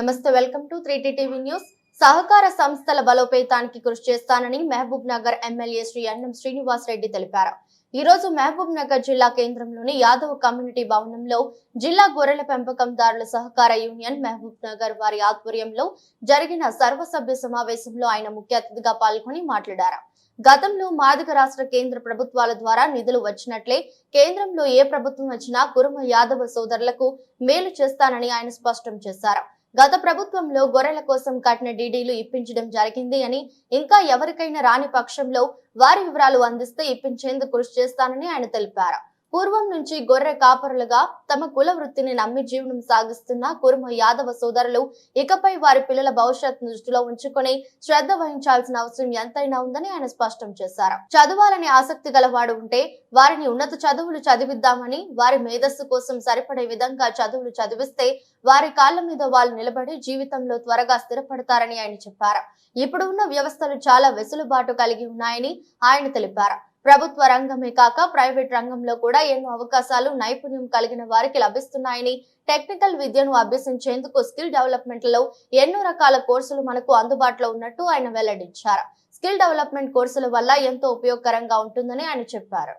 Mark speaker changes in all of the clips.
Speaker 1: నమస్తే, welcome to 3T TV news. సహకార సంస్థల బలోపేతానికి కృషి చేస్తానని మహబూబ్ నగర్ ఎమ్మెల్యే శ్రీ అన్నం శ్రీనివాస్ రెడ్డి తెలిపారు. ఈ రోజు మహబూబ్ నగర్ జిల్లా కేంద్రంలోని యాదవ్ కమ్యూనిటీ భవనంలో జిల్లా గొర్రెల పెంపకందారుల సహకార యూనియన్ మహబూబ్ నగర్ వారి ఆధ్వర్యంలో జరిగిన సర్వసభ్య సమావేశంలో ఆయన ముఖ్య అతిథిగా పాల్గొని మాట్లాడారు. గతంలో మాదిగ రాష్ట్ర కేంద్ర ప్రభుత్వాల ద్వారా నిధులు వచ్చినట్లే కేంద్రంలో ఏ ప్రభుత్వం వచ్చినా కురుమ యాదవ సోదరులకు మేలు చేస్తానని ఆయన స్పష్టం చేశారు. గత ప్రభుత్వంలో గొర్రెల కోసం కట్టిన డీడీలు ఇప్పించడం జరిగింది అని, ఇంకా ఎవరికైనా రాని పక్షంలో వారి వివరాలు అందిస్తే ఇప్పించేందుకు కృషి చేస్తానని ఆయన తెలిపారు. పూర్వం నుంచి గొర్రె కాపరులుగా తమ కుల వృత్తిని నమ్మి జీవనం సాగిస్తున్న కురుమ యాదవ సోదరులు ఇకపై వారి పిల్లల భవిష్యత్తును దృష్టిలో ఉంచుకొని శ్రద్ధ వహించాల్సిన అవసరం ఎంతైనా ఉందని ఆయన స్పష్టం చేశారు. చదవాలని ఆసక్తి గలవాడు ఉంటే వారిని ఉన్నత చదువులు చదివిద్దామని, వారి మేధస్సు కోసం సరిపడే విధంగా చదువులు చదివిస్తే వారి కాళ్ల మీద వాళ్ళు నిలబడి జీవితంలో త్వరగా స్థిరపడతారని ఆయన చెప్పారు. ఇప్పుడు ఉన్న వ్యవస్థలు చాలా వెసులుబాటు కలిగి ఉన్నాయని ఆయన తెలిపారు. ప్రభుత్వ రంగమే కాక ప్రైవేట్ రంగంలో కూడా ఎన్నో అవకాశాలు నైపుణ్యం కలిగిన వారికి లభిస్తున్నాయని, టెక్నికల్ విద్యను అభ్యసించేందుకు స్కిల్ డెవలప్మెంట్ లో ఎన్నో రకాల కోర్సులు మనకు అందుబాటులో ఉన్నట్టు ఆయన వెల్లడించారు. స్కిల్ డెవలప్మెంట్ కోర్సుల వల్ల ఎంతో ఉపయోగకరంగా ఉంటుందని ఆయన చెప్పారు.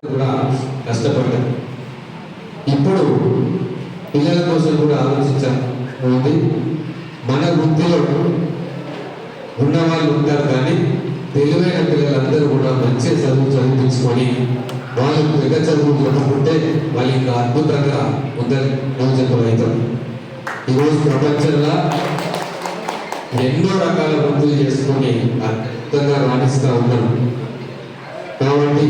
Speaker 2: ఇప్పుడు పిల్లల కోసం కూడా ఆలోచించాలి. మన వృత్తిలో ఉన్న వాళ్ళు ఉంటారు, కానీ తెలివైన పిల్లలందరూ కూడా మంచి చదువు చదివించుకొని వాళ్ళు పెద్ద చదువులు చదువుకుంటే వాళ్ళు ఇంకా అద్భుతంగా ముందరు అవుతారు. ఈరోజు ప్రపంచంలో ఎన్నో రకాల వృత్తులు చేసుకొని అద్భుతంగా రాణిస్తూ ఉన్నారు. కాబట్టి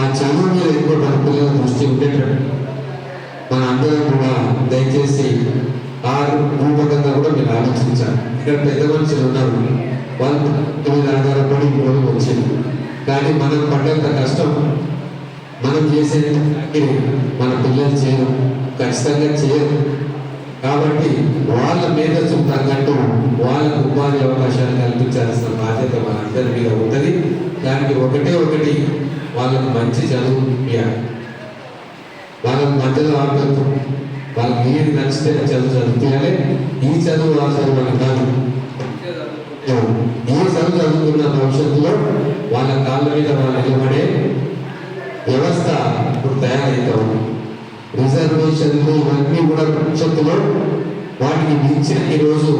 Speaker 2: ఆ చదువు మీద ఎక్కువ మన పిల్లల దృష్టి ఉండేటట్టు మన అందరం కూడా దయచేసి ఆ రూపకంగా కూడా మీరు ఆలోచించాలి. ఇక్కడ పెద్ద మనుషులు ఉన్నారు, వాళ్ళు మీద ఆధారపడి వచ్చింది, కానీ మనం పడ్డంత కష్టం మనం చేసే మన పిల్లలు చేయరు, ఖచ్చితంగా చేయరు. కాబట్టి వాళ్ళ మేధస్సు తగ్గట్టు వాళ్ళకు ఉపాధి అవకాశాలు కల్పించాల్సిన బాధ్యత మన అందరి మీద ఉంటుంది. దానికి ఒకటి వాళ్ళకు మంచి చదువు ఇవ్వాలి. వాళ్ళకు మధ్యలో ఆపదు, వాళ్ళకి ఏది నచ్చితే చదువు చదివించాలి. ఈ చదువు ఆ చదువు అని కాదు, ఏ చదువు చదువుకున్న భవిష్యత్తులో వాళ్ళ కాళ్ళ మీద వాళ్ళు నిలబడే వ్యవస్థ ఇప్పుడు తయారవుతాం. రిజర్వేషన్లు ఇవన్నీ కూడా భవిష్యత్తులో వాటికి మించిన ఈరోజు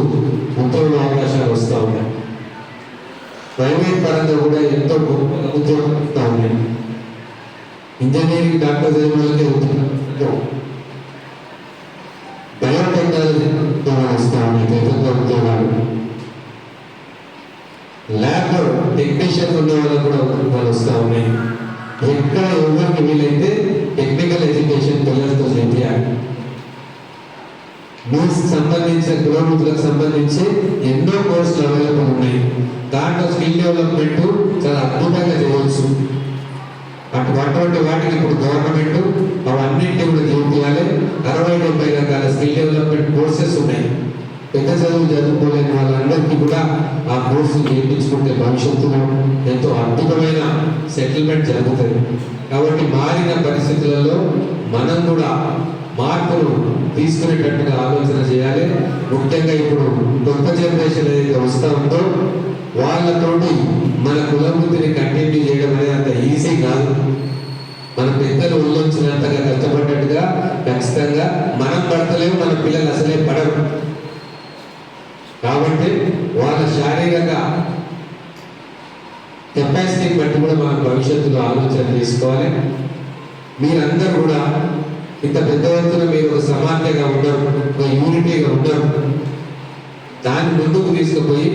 Speaker 2: ఉద్యోగ అవకాశాలు వస్తూ ఉన్నాయి. ప్రైవేట్ పరంగా కూడా ఎంతో గొప్ప ఉద్యోగం వస్తూ ఉన్నాయి. ఇంజనీరింగ్ డాక్టర్ చదివిన ఉద్యోగం, బయోటెక్నాలజీ ఉద్యోగాలు వస్తూ ఉన్నాయి, పెద్ద ఉద్యోగాలు. ల్యాబ్ టెక్నీషియన్ ఉన్న వాళ్ళకు కూడా ఉద్యోగాలు వస్తూ ఉన్నాయి. ఎక్కడ ఎవరికి వీలైతే టెక్నికల్ ఎడ్యుకేషన్ పిల్లలతో చేయాలి. న్యూస్కి సంబంధించిన కులవృత్తులకు సంబంధించి ఎన్నో కోర్సులు అవైలబుల్ ఉన్నాయి. దాంట్లో స్కిల్ డెవలప్మెంట్ చాలా అద్భుతంగా చేయవచ్చు. అటువంటి వాటికి ఇప్పుడు గవర్నమెంట్ అవన్నింటినీ కూడా చేయాలి. 60-70 రకాల స్కిల్ డెవలప్మెంట్ కోర్సెస్ ఉన్నాయి. పెద్ద చదువు చదువుకోలేని వాళ్ళందరికీ కూడా ఆ కోర్సు చేయించుకుంటే భవిష్యత్తులో ఎంతో అద్భుతమైన సెటిల్మెంట్ జరుగుతుంది. కాబట్టి మారిన పరిస్థితులలో మనం కూడా మార్పును తీసుకునేటట్టుగా ఆలోచన చేయాలి. ముఖ్యంగా ఇప్పుడు కొత్త జనరేషన్ ఏదైతే వస్తూ ఉందో వాళ్ళతోటి మన కులవృత్తిని కంటిన్యూ చేయడం అనేది అంత ఈజీ కాదు. మన పెద్దలు ఉల్లంచినంతగా కష్టపడ్డట్టుగా ఖచ్చితంగా మనం పడతలేము, మన పిల్లలు అసలే పడరు. కాబట్టి వాళ్ళ శారీరక కెపాసిటీని బట్టి కూడా మనం భవిష్యత్తులో ఆలోచన చేసుకోవాలి. మీరందరూ కూడా ఇంత పెద్ద ఎత్తున మీరు ఒక సమాఖ్యగా ఉండరు, ఒక యూనిటీగా ఉండరు. దాన్ని ముందుకు తీసుకుపోయి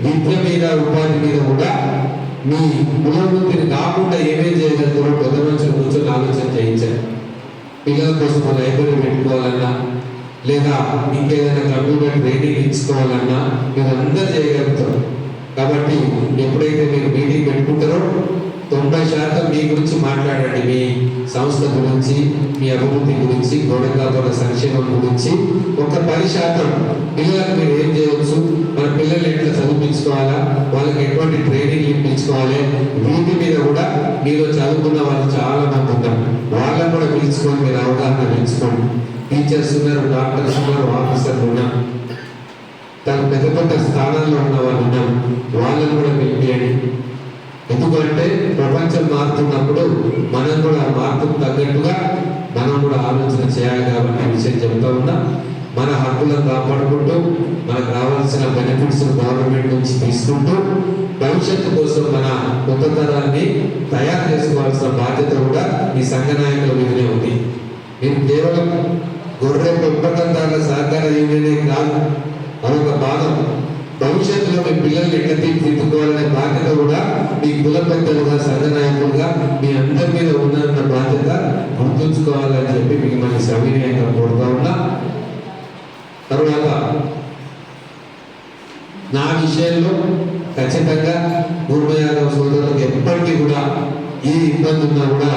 Speaker 2: విద్య మీద ఉపాధి మీద కూడా మీ కులవృత్తిని కాకుండా ఏమేం చేయగలుగుతారో పెద్ద మనుషులు కూర్చొని ఆలోచన చేయించారు. పిల్లల కోసం లైబ్రరీ పెట్టుకోవాలన్నా, లేదా ఇంకేదైనా కంప్యూటర్ ట్రైనింగ్ ఇచ్చుకోవాలన్నా మీరు అందరూ చేయగలుగుతారు. కాబట్టి ఎప్పుడైతే మీరు మీటింగ్ పెట్టుకుంటారో 90% మీ గురించి మాట్లాడండి. మీ సంస్థ గురించి, మీ అభివృద్ధి గురించి, గోడకాపల సంక్షేమం గురించి. ఒక 10% పిల్లలకు మీరు ఏం చేయవచ్చు, మన పిల్లలు ఎట్లా చదివించుకోవాలా, వాళ్ళకి ఎటువంటి ట్రైనింగ్ ఇప్పించుకోవాలి, వీటి మీద కూడా మీరు చదువుకున్న వాళ్ళు చాలా మంది ఉంటారు. వాళ్ళని కూడా పిలుచుకొని మీరు అవగాహన పెంచుకోండి. టీచర్స్ ఉన్నారు, డాక్టర్స్ ఉన్నారు, ఆఫీసర్లు ఉన్నారు. తను పెద్ద పెద్ద స్థానాల్లో ఉన్న వాళ్ళు ఉన్నారు, వాళ్ళని కూడా పిలిపియండి. ఎందుకంటే ప్రపంచం మారుతున్నప్పుడు మనం కూడా మార్పుకు తగ్గట్టుగా మనం కూడా ఆలోచన చేయాలి కాబట్టి ఈ విషయం చెప్తా ఉన్నా. మన హక్కులను కాపాడుకుంటూ మనకు రావాల్సిన బెనిఫిట్స్ గవర్నమెంట్ నుంచి తీసుకుంటూ భవిష్యత్తు కోసం మన కొత్త తరాన్ని తయారు చేసుకోవాల్సిన బాధ్యత కూడా ఈ సంఘ నాయకుల మీదనే ఉంది. మీరు కేవలం గొర్రె పెంపకందారుల సహకార యూనియనే కాదు, అదొక భాగం. భవిష్యత్తులో మీ పిల్లల్ని ఎట్లా తీర్చిదిద్దుకోవాలనే బాధ్యత కూడా మీ కుల పెద్దలుగా సంఘ నాయకులుగా మీ అందరి మీద ఉన్న బాధ్యత గుర్తుంచుకోవాలని చెప్పి మిమ్మల్ని సవినయంగా కోరుతా ఉన్నా. తర్వాత నా విషయంలో ఖచ్చితంగా పూర్వ యాదవ్ సోదరులకు ఎప్పటికీ కూడా ఏ ఇబ్బంది ఉన్నా కూడా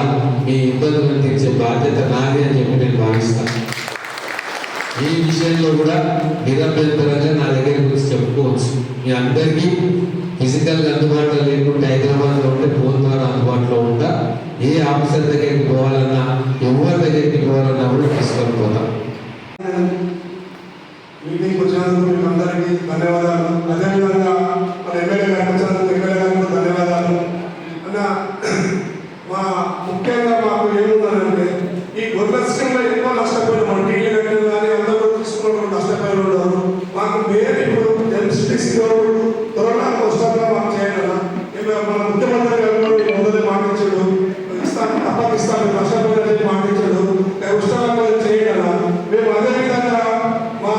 Speaker 2: మీ ఇబ్బందులను తీర్చే బాధ్యత నాది అని చెప్పి నేను భావిస్తాను. ఈ విషయంలో కూడా నిరంతరంగా నా దగ్గర గురించి చెప్పుకోవచ్చు. మీ అందరికీ ఫిజికల్గా అందుబాటులో లేకుంటే హైదరాబాద్లో ఉంటే ఫోన్ ద్వారా అందుబాటులో ఉంటా. ఏ ఆఫీసర్ దగ్గరికి పోవాలన్నా ఎవరి దగ్గరికి పోవాలన్నా కూడా తీసుకొని పోతాం.
Speaker 3: మీటింగ్ వచ్చినందుకు మీకు అందరికీ ధన్యవాదాలు. అదేవిధంగా మన ఎమ్మెల్యే గారికి వచ్చినందుకు ఎమ్మెల్యే గారికి ధన్యవాదాలు. అన్న మా ముఖ్యంగా మాకు ఏముందంటే ఈ గొర్రెల స్కీమ్లో ఎక్కువ నష్టపోయిన మన టీవీ కట్టిన కానీ అందరూ తీసుకున్న నష్టపోయిన ఉన్నారు. మాకు మెయిన్ ఇప్పుడు ఎంసీటీసీలో కరోనా వస్తాగా మాకు చేయాలన్నా మన ముఖ్యమంత్రి గారు మొదలు మాటించాడు, ఇస్తాను తప్పక ఇస్తాను, నష్టపోయినది మాటించాడు, ఉత్సవాలు చేయాలన్నా. మేము అదేవిధంగా మా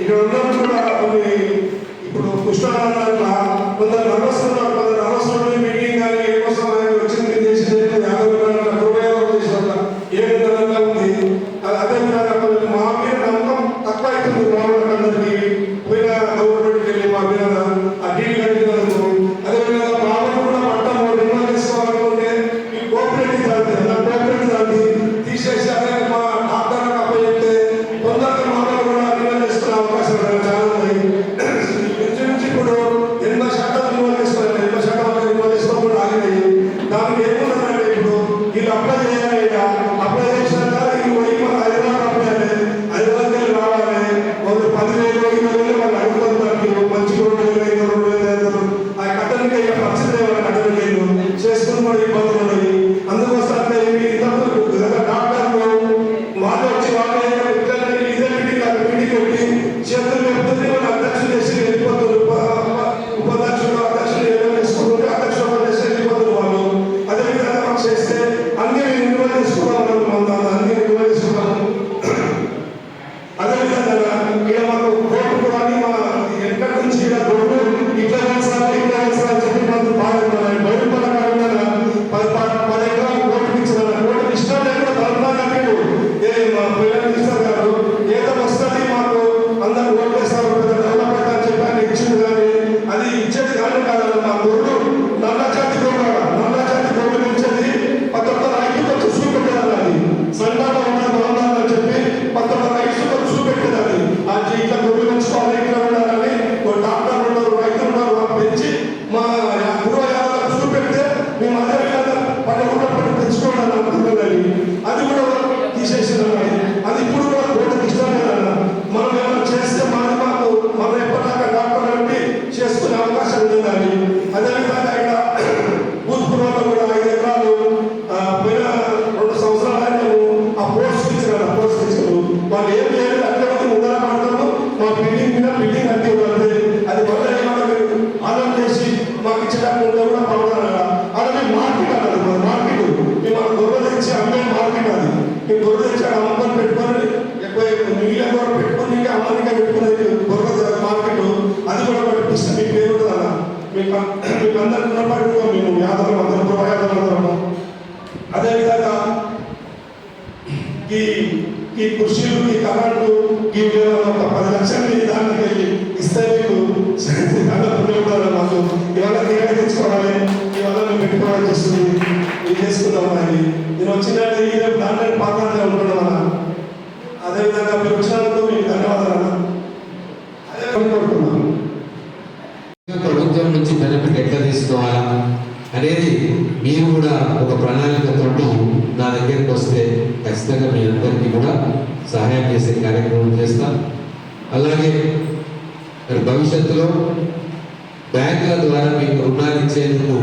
Speaker 3: ఇక్కడ ఉన్నప్పుడు కూడా కొన్ని ఇప్పుడు కృష్ణారాయణ కొందరు నర్వస్తున్నారు, కొందరు నర్వస్తులు మీటింగ్ కానీ ఏకోసం వచ్చింది చేసి ఏ విధంగా ఉంది. అదేవిధంగా మా మీద నమ్మకం తక్కువ అవుతుంది. గవర్నమెంట్ పోయిన గవర్నమెంట్కి వెళ్ళి మా మీద ఆ డీల్ కట్టినందుకు. అదేవిధంగా బాబు కూడా పట్టం రిమూవ్ చేసుకోవాలనుకుంటే ఈ కోఆపరేటివ్ దాన్ని తీసేసి అదే మా డాక్టర్లకు అప్పచెప్తే కొందరు మాటలు కూడా రిమూవ్ చేసుకునే అవకాశాలు చాలా ఉన్నాయి. నుంచి ఇప్పుడు 80% రిమూవ్ చేస్తారు, 80% రిమూవ్ చేసుకోవడం కూడా ఆగినాయి. దానికి ఏముందంటే ఇప్పుడు వీళ్ళు అప్లై చేయాలి, అప్లై చేసినాక వీళ్ళు పోయి మన హైదరాబాద్ అప్లై చేయాలి, హైదరాబాద్కి రావాలి. వాళ్ళు 10,000 20,000 వాళ్ళు అడుగుతారు. దానికి మంచి 2,000 2,500 ఆ కట్టడానికి పరిస్థితి వాళ్ళు కట్టడానికి చేసుకుని కూడా ఇబ్బందులు ఉన్నాయి. అందుకోసం అంటే డాక్టర్లు వాళ్ళు వచ్చి వాళ్ళే ఇదే మీటింగ్ పెట్టి చేతులు పెడుతుంది, వాళ్ళు అధ్యక్షులు చేసి వెళ్ళిపోతారు. ఉపాధ్యక్షులు అధ్యక్షులు ఏదో చేసుకుంటుంటే అధ్యక్షులు చేసి వెళ్ళిపోతారు వాళ్ళు. అదేవిధంగా మనం చేస్తే అన్ని నిర్వహణ చేసుకున్నాం, అన్ని నిర్వహణ చేసుకున్నాము. అదేవిధంగా ఇక్కడ మాకు కోర్టు కూడా మా ఎక్కడి నుంచి ఇక్కడ కోర్టు ఇట్లా చెప్పి మనకు బాగా బయట పడకుండా 10 ఎకరాలు కోర్టుకి ఇచ్చిన కోర్టు ఇష్టం లేకుండా తరఫున కట్టిండు. మా పిల్లలు ఇస్తారు గారు ఏదో వస్తుంది మాకు అందరూ ఓట్లేస్తారు డెవలప్మెంట్ అని చెప్పి ఆయన ఇచ్చింది. కానీ అది ఇచ్చేది కాదు మా గొర్రెలు నల్ల జాతి గొర్రెలు ఇచ్చేది 19 రైతు కొంచెం చూపెట్టేదాన్ని. అది సంఘాలు ఉండాలని చెప్పి 19 రైతు కొంచెం చూపెట్టేదాన్ని. అది ఇట్లా గొర్రెలు ఉంచుకోవాలి, ఇట్లా ఉండాలని డాక్టర్లు ఉన్నారు, రైతులు ఉన్నారు, పెంచి మా పూర్వ యాదవులకు చూపెడితే మేము అదే విధంగా పట్టు తెచ్చుకోవడానికి అనుకుంటున్నాను. అది కూడా తీసేసినాం. అది ఇప్పుడు కూడా కోర్టుకి ఇష్టం లేదన్న. మనం ఏమైనా చేస్తే మాకు మనం ఎప్పటిదాకా డాక్టర్ బట్టి చేసుకునే అవకాశం ఉంది. కానీ అదేవిధంగా ఇక్కడ భూతపూర్వంలో కూడా 5 ఎకరాలు పోయిన 2 సంవత్సరాలు ఆ పోస్ట్ ఇచ్చారు. వాళ్ళు ఏం చేయాలి అట్లా ముందర పడతాము. మా బిల్డింగ్ మీద బిల్డింగ్ అంటే అది వల్ల ఏమన్నా ఆనందం చేసి మాకు ఇచ్చేటప్పుడు కూడా పడతారు. అలాగే మార్కెట్ అన్నది మార్కెట్ మేము మన గొర్రెలు తెచ్చి అమ్మే మార్కెట్. అది మేము గొర్రెలు తెచ్చి అమ్మకాలు పెట్టుకొని ఎక్కువ నీళ్ళ కూడా పెట్టుకొని ఇంకా అమ్మనిగా పెట్టుకునేది గొర్రెల మార్కెట్. అది కూడా పెట్టిస్తే మీకు పేరు ఉంటుంది అన్న. మీకు అందరికీ ఉన్నప్పటికీ మేము యాదవులు అందరం పూర్వ యాదవులు అందరము. అదేవిధంగా ఈ కృషిలు ఈ కరెంటు ఈ 10 లక్షలు దానికి ఇస్తే మీకు మాకు ఇవాళ నేనే తెచ్చుకోవాలి, ఇవాళ మేము పెట్టుకోవాలని చేస్తుంది. ఇది చేసుకుందాం. అది నేను వచ్చినట్టు ఈ దాంట్లో పాత్రగా ఉంటున్నాం అన్న. అదేవిధంగా మీరు వచ్చినందుకు మీకు ధన్యవాదాలు. అదే కోరుకుంటున్నాను.
Speaker 2: ప్రభుత్వం నుంచి బెనిఫిట్ ఎట్లా తీసుకోవాలా అనేది మీరు కూడా ఒక ప్రణాళికతో నా దగ్గరికి వస్తే ఖచ్చితంగా మీ అందరికీ కూడా సహాయం చేసే కార్యక్రమం చేస్తాం. అలాగే మరి భవిష్యత్తులో బ్యాంకుల ద్వారా మీకు రుణాలు ఇచ్చేందుకు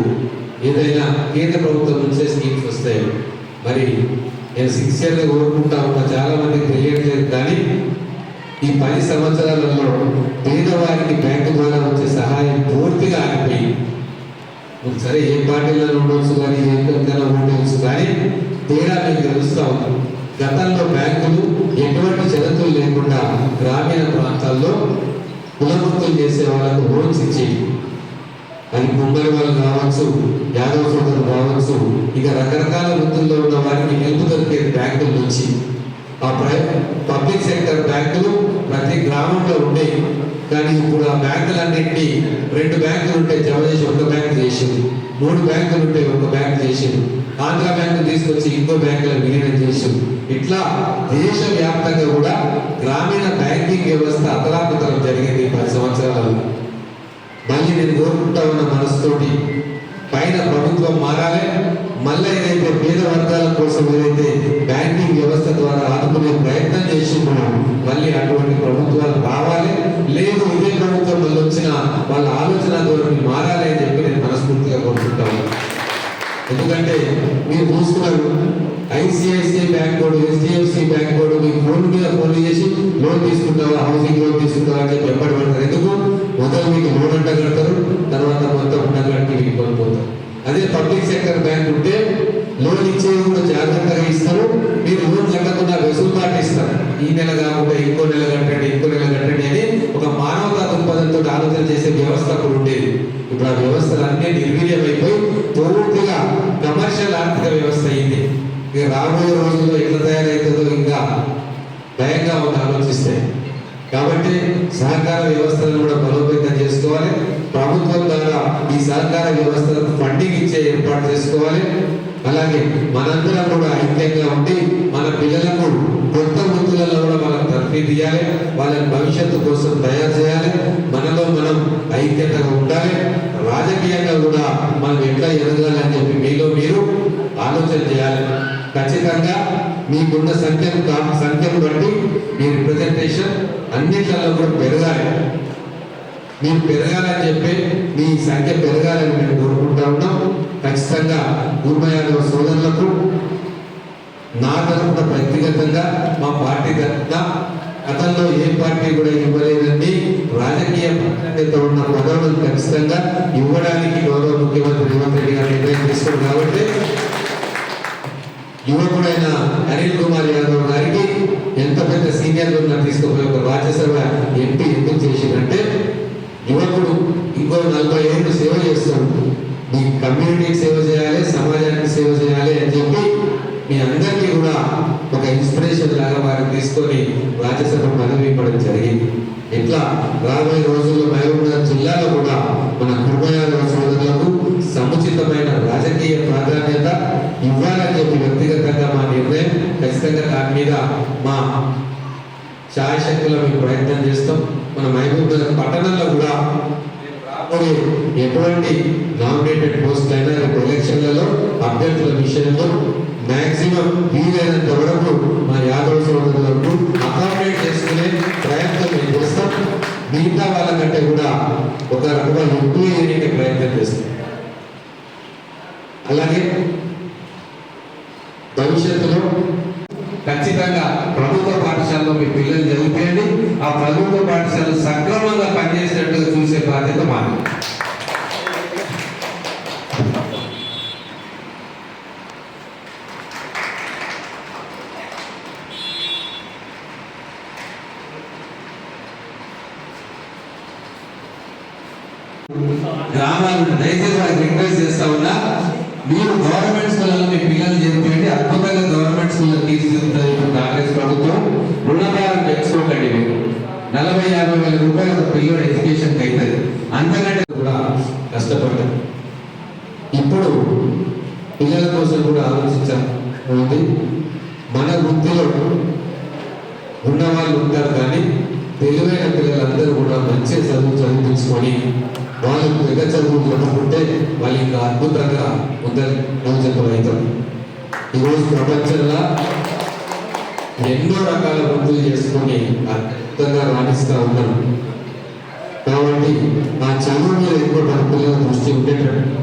Speaker 2: ఏదైనా కేంద్ర ప్రభుత్వం నుంచే స్కీమ్స్ వస్తాయి. మరి నేను సిన్సియర్గా కోరుకుంటా ఉన్నా, చాలా మందికి తెలియట్లేదు. కానీ ఈ 10 సంవత్సరాలలో పేదవారికి బ్యాంకు ద్వారా వచ్చే సహాయం పూర్తిగా ఆగిపోయి, సరే ఏ పార్టీలో ఉండవచ్చు కానీ ఏ విధంగా ఉండవచ్చు, కానీ తేడా మీకు తెలుస్తూ ఉంది. గతంలో బ్యాంకులు ఎటువంటి షరతులు లేకుండా గ్రామీణ ప్రాంతాల్లో కులవృత్తులు చేసే వాళ్ళకు లోన్స్ ఇచ్చేవి. అది కుమ్మరి వాళ్ళు కావచ్చు, యాదవ సోదరులు కావచ్చు, ఇక రకరకాల వృత్తుల్లో ఉన్న వారికి హెల్ప్ దొరికేది బ్యాంకుల నుంచి. ఆ పబ్లిక్ సెక్టర్ బ్యాంకులు ప్రతి గ్రామంలో ఉండేవి. కానీ ఇప్పుడు ఆ బ్యాంకులన్నింటినీ 2 బ్యాంకులు ఉంటే జమ చేసి 1 బ్యాంకు చేసింది, 3 బ్యాంకులు ఉంటే 1 బ్యాంకు చేసింది, ఆంధ్ర బ్యాంకు తీసుకొచ్చి ఇంకో బ్యాంకులో విలీనం చేసింది. ఇట్లా దేశవ్యాప్తంగా కూడా గ్రామీణ బ్యాంకింగ్ వ్యవస్థ అతలాకుతలం జరిగింది 10 సంవత్సరాలలో. మళ్ళీ నేను కోరుకుంటా ఉన్న మనసుతోటి పైన ప్రభుత్వం మారాలి. మళ్ళీ ఏదైతే పేద వర్గాల కోసం ఏదైతే బ్యాంకింగ్ వ్యవస్థ ద్వారా ఆదుకునే ప్రయత్నం చేసిందో మళ్ళీ అటువంటి ప్రభుత్వాలు రావాలి. లేదు ఇదే ప్రభుత్వం మళ్ళీ వచ్చిన వాళ్ళ ఆలోచన ధోరణి మారాలి అని చెప్పి నేను మనస్ఫూర్తిగా కోరుకుంటాను. ఎందుకంటే మీరు చూస్తున్నారు, ICICI bank code, HDFC bank code మీకు ఫోన్ మీద ఫోన్ చేసి లోన్ తీసుకుంటావా, హౌసింగ్ లోన్ తీసుకుంటావా అని చెప్పి ఎప్పటి పడతారు. ఎందుకు? మొదలు మీకు లోన్ అంట కడతారు, తర్వాత మొత్తం ఉండగట్టి మీకు కోల్పోతారు. అదే పబ్లిక్ సెక్టర్ బ్యాంక్ ఉంటే లోన్ ఇచ్చేది కూడా జాగ్రత్తగా ఇస్తారు. మీరు లోన్ కట్టకుండా వెసులుబాటు ఇస్తారు. ఈ నెల కాకుండా ఇంకో నెల కట్టండి అని ఒక మానవతా దృక్పథంతో ఆలోచన చేసే వ్యవస్థ అప్పుడు ఉండేది. ఇప్పుడు ఆ వ్యవస్థలు అన్నీ నిర్వీర్యమైపోయి పూర్తిగా కమర్షియల్ ఆర్థిక వ్యవస్థ అయింది. ఇక రాబోయే రోజుల్లో ఎట్లా తయారవుతుందో ఇంకా భయంగా ఉంది ఆలోచిస్తే. కాబట్టి సహకార వ్యవస్థలను కూడా బలోపేతం చేసుకోవాలి. ప్రభుత్వం ద్వారా ఈ సహకార వ్యవస్థలకు ఫండింగ్ ఇచ్చే ఏర్పాటు చేసుకోవాలి. అలాగే మనందరం కూడా ఐక్యంగా ఉండి మన పిల్లలకు కొత్త వృత్తులలో కూడా వాళ్ళకి తర్ఫీదు ఇవ్వాలి. వాళ్ళని భవిష్యత్తు కోసం తయారు చేయాలి. మనలో మనం ఐక్యతగా ఉండాలి. రాజకీయంగా కూడా మనం ఎట్లా ఎదగాలి అని చెప్పి మీలో మీరు ఆలోచన చేయాలి. ఖచ్చితంగా మీకున్న సంఖ్యను బట్టి మీ రిప్రజెంటేషన్ అన్నిట్లలో కూడా పెరగాలి. మీరు పెరగాలని చెప్పి మీ సంఖ్య పెరగాలని మేము కోరుకుంటా ఉన్నాం. ఖచ్చితంగా గురుమయాదవ సోదరులకు నా తరఫున వ్యక్తిగతంగా మా పార్టీ తరఫున గతంలో ఏ పార్టీ కూడా ఇవ్వలేదండి, రాజకీయ ప్రాధాన్యత ఉన్న పదవులను ఖచ్చితంగా ఇవ్వడానికి గౌరవ ముఖ్యమంత్రి రేవంత్ రెడ్డి గారు నిర్ణయం తీసుకున్నారు. కాబట్టి యువకుడైన అనిల్ కుమార్ యాదవ్ గారికి ఎంత పెద్ద సీనియర్ ఉన్న తీసుకుపోయి ఒక రాజ్యసభ ఎంపీ ఎందుకు చేసిందంటే, యువకుడు ఇంకో 40 ఏళ్ళు సేవ చేస్తాడు, మీ కమ్యూనిటీకి సేవ చేయాలి, సమాజానికి సేవ చేయాలి అని చెప్పి మీ అందరికీ కూడా ఒక ఇన్స్పిరేషన్ లాగా వారిని తీసుకొని రాజ్యసభ పదవి ఇవ్వడం జరిగింది. ఇట్లా రాబోయే రోజుల్లో మహబూబ్నగర్ జిల్లాలో కూడా మన కుర్మయాదవ సోదరులకు సముచితమైన రాజకీయ ప్రాధాన్యత ఇవ్వాలని చెప్పి వ్యక్తిగతంగా మా నిర్ణయం. ఖచ్చితంగా దాని మీద మా శాయశక్తుల మేము ప్రయత్నం చేస్తాం. మన మహబూబ్నగర్ పట్టణంలో కూడా ఎటువంటి నామినేటెడ్ పోస్ట్ అయినా ఎలక్షన్లలో అభ్యర్థుల విషయంలో మ్యాక్సిమం వీలైనంత వరకు మా యాదవ సోదరులకు అకామిడేట్ చేసుకునే ప్రయత్నం మేము చేస్తాం. మిగతా వాళ్ళకంటే కూడా ఒక రకమైన ఎక్కువ ఏరియాకి ప్రయత్నం చేస్తాం. అలాగే భవిష్యత్తులో ఖచ్చితంగా ప్రభుత్వ పాఠశాలలో మీ పిల్లలు చదివిపోయండి. ఆ ప్రభుత్వ పాఠశాలలు సక్రమంగా పనిచేసినట్టుగా చూసే బాధ్యత మాది. గ్రామాలు దయచేసి వారికి రిక్వెస్ట్ చేస్తా ఉన్నా, మీరు గవర్నమెంట్ స్కూళ్ళలో మీ పిల్లలు చదివిపోయింది, అద్భుతంగా గవర్నమెంట్ స్కూల్లో తీర్చిదిద్దుతుంది కాంగ్రెస్ ప్రభుత్వం. రుణభారం తెచ్చుకోకండి. మీరు 40-50 వేల రూపాయలు పిల్లల ఎడ్యుకేషన్కి అవుతుంది, అంతకంటే కూడా కష్టపడ్డారు. ఇప్పుడు పిల్లల కోసం కూడా ఆలోచించాలి. మన వృత్తిలో ఉన్న వాళ్ళు ఉంటారు, కానీ తెలివైన పిల్లలందరూ కూడా మంచి చదివించుకొని వాళ్ళకు పెద్ద చదువులు చదువుకుంటే వాళ్ళు ఇంకా అద్భుతంగా అవుతారు. ఈరోజు ప్రపంచంలో ఎన్నో రకాల వృత్తులు చేసుకొని అద్భుతంగా రాణిస్తూ ఉన్నారు. కాబట్టి ఆ చదువు మీద ఎక్కువ మన పిల్లల దృష్టి ఉండేటట్టు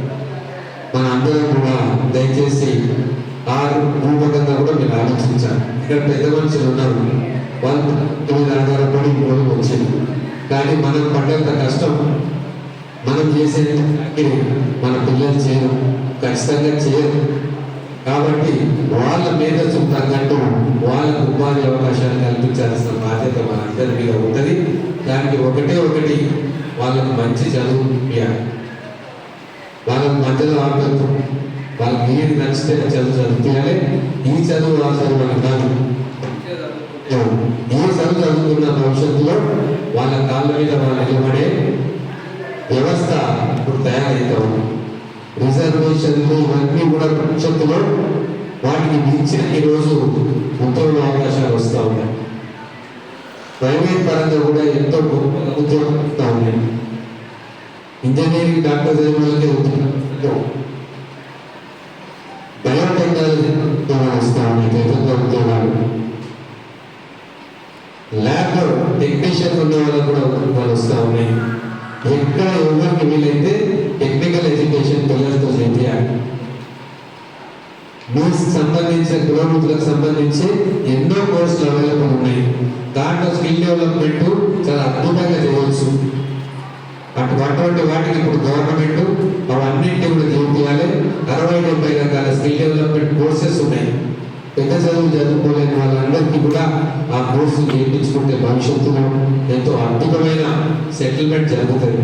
Speaker 2: మన అందరం కూడా దయచేసి ఆ రూపకంగా కూడా మీరు ఆలోచించాలి. ఇక్కడ పెద్ద మనుషులు ఉన్నారు, వాళ్ళు మీద ఆధారపడి ఇప్పుడు వచ్చింది. కానీ మనం పడ్డంత కష్టం మనం చేసే మన పిల్లలు చేయరు, ఖచ్చితంగా చేయరు. కాబట్టి వాళ్ళ మేధస్సు తగ్గట్టు వాళ్ళకు ఉపాధి అవకాశాలు కల్పించాల్సిన బాధ్యత మనందరి మీద ఉంటుంది. దానికి ఒకటి వాళ్ళకు మంచి చదువు ఇవ్వాలి. వాళ్ళకు మధ్యలో ఆపేద్దాం, వాళ్ళకి ఏది నచ్చితే చదువు చదివించాలి. ఈ చదువు ఆ చదువు అని కాదు, ఏ చదువు చదువుతున్న భవిష్యత్తులో వాళ్ళ కాళ్ళ మీద వాళ్ళు నిలబడే వ్యవస్థ ఇప్పుడు తయారైతా ఉంది. రిజర్వేషన్లు ఇవన్నీ కూడా భవిష్యత్తులో వాటికి మించిన ఈరోజు ఉద్యోగ అవకాశాలు వస్తూ ఉన్నాయి. ప్రైవేట్ పరంగా కూడా ఎంతో గొప్ప ఉద్యోగాలు వస్తూ ఉన్నాయి. ఇంజనీరింగ్ డాక్టర్ చదివినకే ఉద్యోగం, బయోటెక్నాలజీ ఉద్యోగాలు వస్తూ ఉన్నాయి, పెద్ద ఉద్యోగాలు. ల్యాబ్ టెక్నీషియన్ ఉన్న వాళ్ళకు కూడా ఉద్యోగాలు వస్తూ ఉన్నాయి. ఎక్కడ ఎవరికి వీలైతే టెక్నికల్ ఎడ్యుకేషన్ పిల్లలతో చేయాలి. న్యూస్కి సంబంధించిన కులవృత్తులకు సంబంధించి ఎన్నో కోర్సులు అవైలబుల్ ఉన్నాయి. దాంట్లో స్కిల్ డెవలప్మెంట్ చాలా అద్భుతంగా చేయవచ్చు. అటువంటి వాటికి ఇప్పుడు గవర్నమెంట్ అవన్నింటినీ కూడా చేయాలి. 60-70 రకాల స్కిల్ డెవలప్మెంట్ కోర్సెస్ ఉన్నాయి. పెద్ద చదువులు చదువుకోలేని వాళ్ళందరికీ కూడా ఆ కోర్సులు చేయించుకుంటే భవిష్యత్తులో ఎంతో అద్భుతమైన సెటిల్మెంట్ జరుగుతుంది.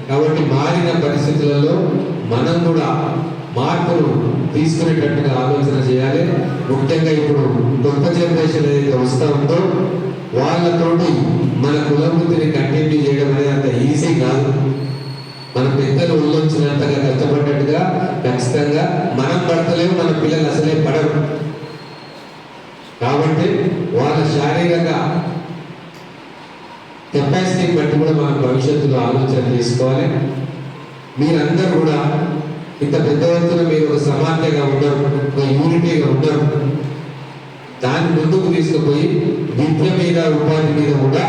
Speaker 2: కాబట్టి మారిన పరిస్థితులలో మనం కూడా మార్పును తీసుకునేటట్టుగా ఆలోచన చేయాలి. ముఖ్యంగా ఇప్పుడు కొత్త జనరేషన్ ఏదైతే వస్తూ ఉందో వాళ్ళతోటి మన కులవృత్తిని కంటిన్యూ చేయడం అనేది అంత ఈజీ కాదు. మన పెద్దలు ఉల్లంచినంతగా కష్టపడ్డట్టుగా ఖచ్చితంగా మనం పడతలేము, మన పిల్లలు అసలే పడరు. కాబట్టి వాళ్ళ శారీరక కెపాసిటీని బట్టి కూడా మనం భవిష్యత్తులో ఆలోచన చేసుకోవాలి. మీరందరూ కూడా ఇంత పెద్ద ఎత్తున మీరు ఒక సమాఖ్యగా ఉండరు, ఒక యూనిటీగా ఉండరు. దాన్ని ముందుకు తీసుకుపోయి విద్య మీద ఉపాధి మీద కూడా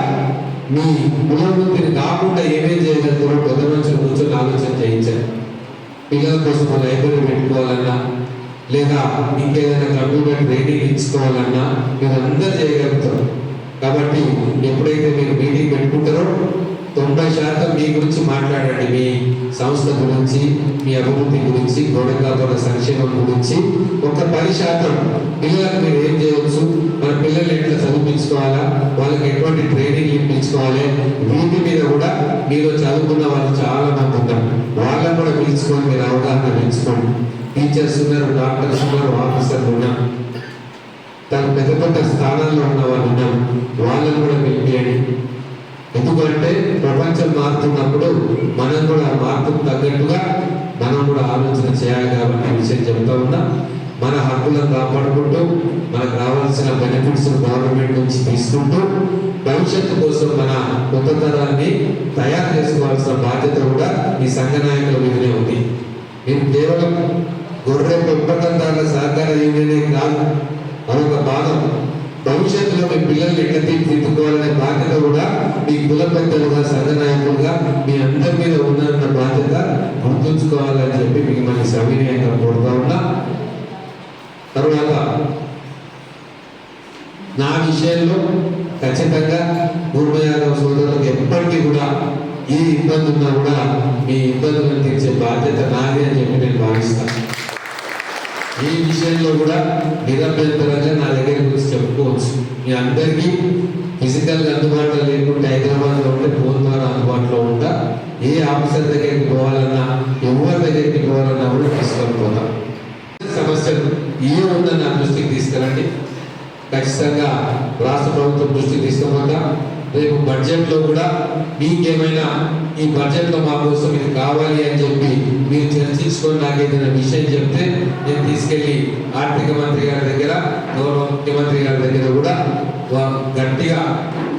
Speaker 2: మీ కులవృత్తిని కాకుండా ఏమేం చేయగలుగుతారో పెద్ద మనుషులు కూర్చొని ఆలోచన చేయించారు. పిల్లల కోసం లైబ్రరీ పెట్టుకోవాలన్నా లేదా ఇంకేదైనా కంప్యూటర్ ట్రైనింగ్ ఇచ్చుకోవాలన్నా మీరు అందరూ చేయగలుగుతారు. కాబట్టి ఎప్పుడైతే మీరు మీటింగ్ పెట్టుకుంటారో 90% మీ గురించి మాట్లాడండి. మీ సంస్థ గురించి, మీ అభివృద్ధి గురించి, గోడకాపుర సంక్షేమం గురించి. ఒక 10% పిల్లలకు మీరు ఏం చేయవచ్చు, మన పిల్లలు ఎట్లా చదివించుకోవాలా, వాళ్ళకి ఎటువంటి ట్రైనింగ్ ఇప్పించుకోవాలి, వీటి మీద కూడా మీరు చదువుకున్న వాళ్ళు చాలా మంది ఉన్నారు. వాళ్ళని కూడా పిలుచుకొని మీరు అవగాహన పెంచుకోండి. టీచర్స్ ఉన్నారు, డాక్టర్స్ ఉన్నారు, ఆఫీసర్లు ఉన్నారు, తన పెద్ద పెద్ద స్థానాల్లో ఉన్న వాళ్ళు ఉన్నారు. వాళ్ళని కూడా పిలిపియండి. ఎందుకంటే ప్రపంచం మారుతున్నప్పుడు మనం కూడా మార్పుకు తగ్గట్టుగా మనం కూడా ఆలోచన చేయాలి. కాబట్టి ఈ విషయం చెప్తా ఉన్నా. మన హక్కులను కాపాడుకుంటూ మనకు రావాల్సిన బెనిఫిట్స్ గవర్నమెంట్ నుంచి తీసుకుంటూ భవిష్యత్తు కోసం మన కొత్త తరాన్ని తయారు చేసుకోవాల్సిన బాధ్యత కూడా ఈ సంఘ నాయకుల మీదనే ఉంది. మీరు కేవలం గొర్రె పెంపకందారుల సహకార యూనియనే కాదు, అదొక భాగం. భవిష్యత్తులో మీ పిల్లల్ని ఎట్లా తీర్చిదిద్దుకోవాలనే బాధ్యత కూడా మీ కుల పెద్దలుగా, సంఘ నాయకులుగా మీ అందరి మీద ఉన్న బాధ్యత గుర్తుంచుకోవాలని చెప్పి మీకు మన సవినయంగా కోరుతా ఉన్నా. తర్వాత నా విషయంలో ఖచ్చితంగా పూర్వ యాదవ సోదరులకు ఎప్పటికీ కూడా ఏ ఇబ్బంది ఉన్నా కూడా మీ ఇబ్బందులను తీర్చే బాధ్యత నాది అని చెప్పి నేను భావిస్తాను. ఈ విషయంలో కూడా నిరభ్యంతరంగా నా దగ్గర గురించి చెప్పుకోవచ్చు. మీ అందరికీ ఫిజికల్గా అందుబాటులో లేకుంటే హైదరాబాద్లో ఉంటే ఫోన్ ద్వారా అందుబాటులో ఉంటా. ఏ ఆఫీసర్ దగ్గరికి పోవాలన్నా, ఎవరి దగ్గరికి పోవాలన్నా కూడా తీసుకొని పోతాం. సమస్యలు ఏ ఉందని నా దృష్టికి తీసుకురండి. ఖచ్చితంగా రాష్ట్ర ప్రభుత్వం దృష్టికి తీసుకుపోతా. రేపు బడ్జెట్లో కూడా మీకేమైనా ఈ బడ్జెట్లో మా కోసం ఇది కావాలి అని చెప్పి మీరు చర్చించుకొని నాకు ఏదైనా విషయం చెప్తే నేను తీసుకెళ్ళి ఆర్థిక మంత్రి గారి దగ్గర, గౌరవ ముఖ్యమంత్రి గారి దగ్గర కూడా గట్టిగా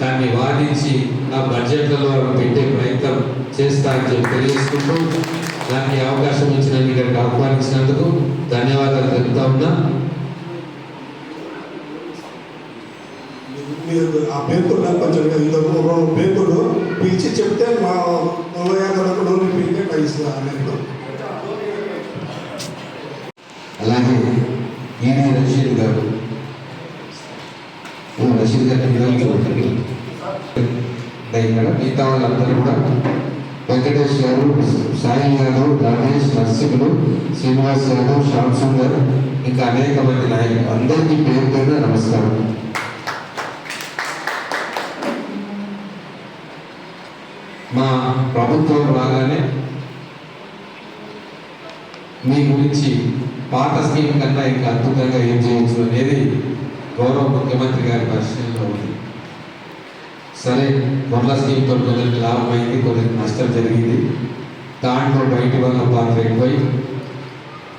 Speaker 2: దాన్ని వాదించి ఆ బడ్జెట్లలో పెట్టే ప్రయత్నం చేస్తా అని చెప్పి తెలియజేసుకుంటూ నాకు ఈ అవకాశం ఇచ్చిన ఇక్కడికి ఆహ్వానించినందుకు ధన్యవాదాలు తెలుపుతా ఉన్నా.
Speaker 3: ఆ పేరుతో కొంచెం ఒక పేరుతో పిలిచి చెప్తే మా మామయ్యకు లోన్ పిలిచి పైసా అన్నప్పుడు.
Speaker 2: అలాగే ఈడీ రషీద్ గారు రషీద్ గారి పిల్లలకి ఇక్కడ మిగతా వాళ్ళందరూ కూడా వెంకటేష్ గారు, సాయి యాదవ్, రమేష్, నర్సింహులు, శ్రీనివాస్ యాదవ్, శ్యామ్ సుందర్, ఇంకా అనేక మంది నాయకులు అందరికీ పేరు పేరున నమస్కారం. మా ప్రభుత్వం రాగానే మీ గురించి పాత స్కీమ్ కన్నా ఇంకా అద్భుతంగా ఏం చేయొచ్చు అనేది గౌరవ ముఖ్యమంత్రి గారి పరిశీలనలో ఉంది. సరే, మొదల స్కీమ్తో కొందరికి లాభం అయింది, కొందరికి నష్టం జరిగింది. దాంట్లో బయటి వాళ్ళ పాత్ర ఎక్కువై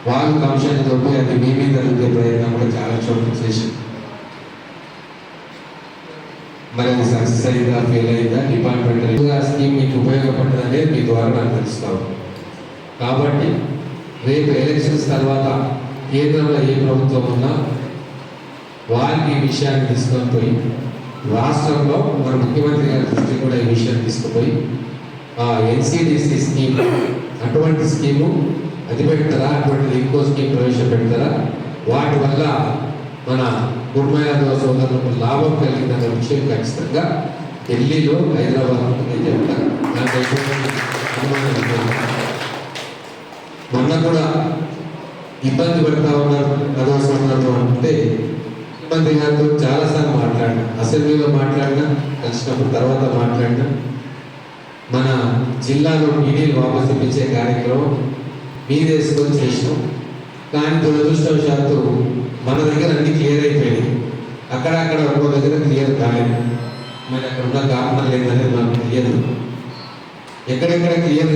Speaker 2: వాళ్ళు కమిషన్ తోటి అది మీ మీద రుద్దే ప్రయత్నం కూడా చాలా చోట్ల చేసింది. మరి అది సక్సెస్ అయిందా, ఫెయిల్ అయిందా, డిపార్ట్మెంట్ స్కీమ్ మీకు ఉపయోగపడుతుందనేది మీ ద్వారా నాకు తెలుస్తావు. కాబట్టి రేపు ఎలక్షన్స్ తర్వాత కేంద్రంలో ఏ ప్రభుత్వం ఉన్నా వారికి ఈ విషయాన్ని తీసుకొని పోయి రాష్ట్రంలో మన ముఖ్యమంత్రి గారి దృష్టి కూడా ఈ విషయాన్ని తీసుకుపోయి ఎన్సిడిసి స్కీమ్ అటువంటి స్కీము అది పెడతారా, అటువంటిది ఇంకో స్కీమ్ ప్రవేశపెడతారా, వాటి వల్ల మన కుటుంబ సోదరులకు లాభం కలిగిందన్న విషయం ఖచ్చితంగా ఢిల్లీలో, హైదరాబాద్లో నేను చెప్తాను. మొన్న కూడా ఇబ్బంది పడతా ఉన్నారు నదో సోదరులు అంటే ముఖ్యమంత్రి గారితో చాలాసార్లు మాట్లాడినా, అసెంబ్లీలో మాట్లాడినా, కలిసినప్పుడు తర్వాత మాట్లాడినా, మన జిల్లాలో పీడీలు వాపసు ఇప్పించే కార్యక్రమం మీదేసుకొని చేసినాం. కానీ దురదృష్టవశాత్తు మన దగ్గర అన్ని క్లియర్ అయిపోయినాయి, అక్కడక్కడ ఒక్కో దగ్గర క్లియర్ కాలేదు. మరి అక్కడ ఉన్న కారణాలు ఏంటనేది మనకు తెలియదు. ఎక్కడెక్కడ క్లియర్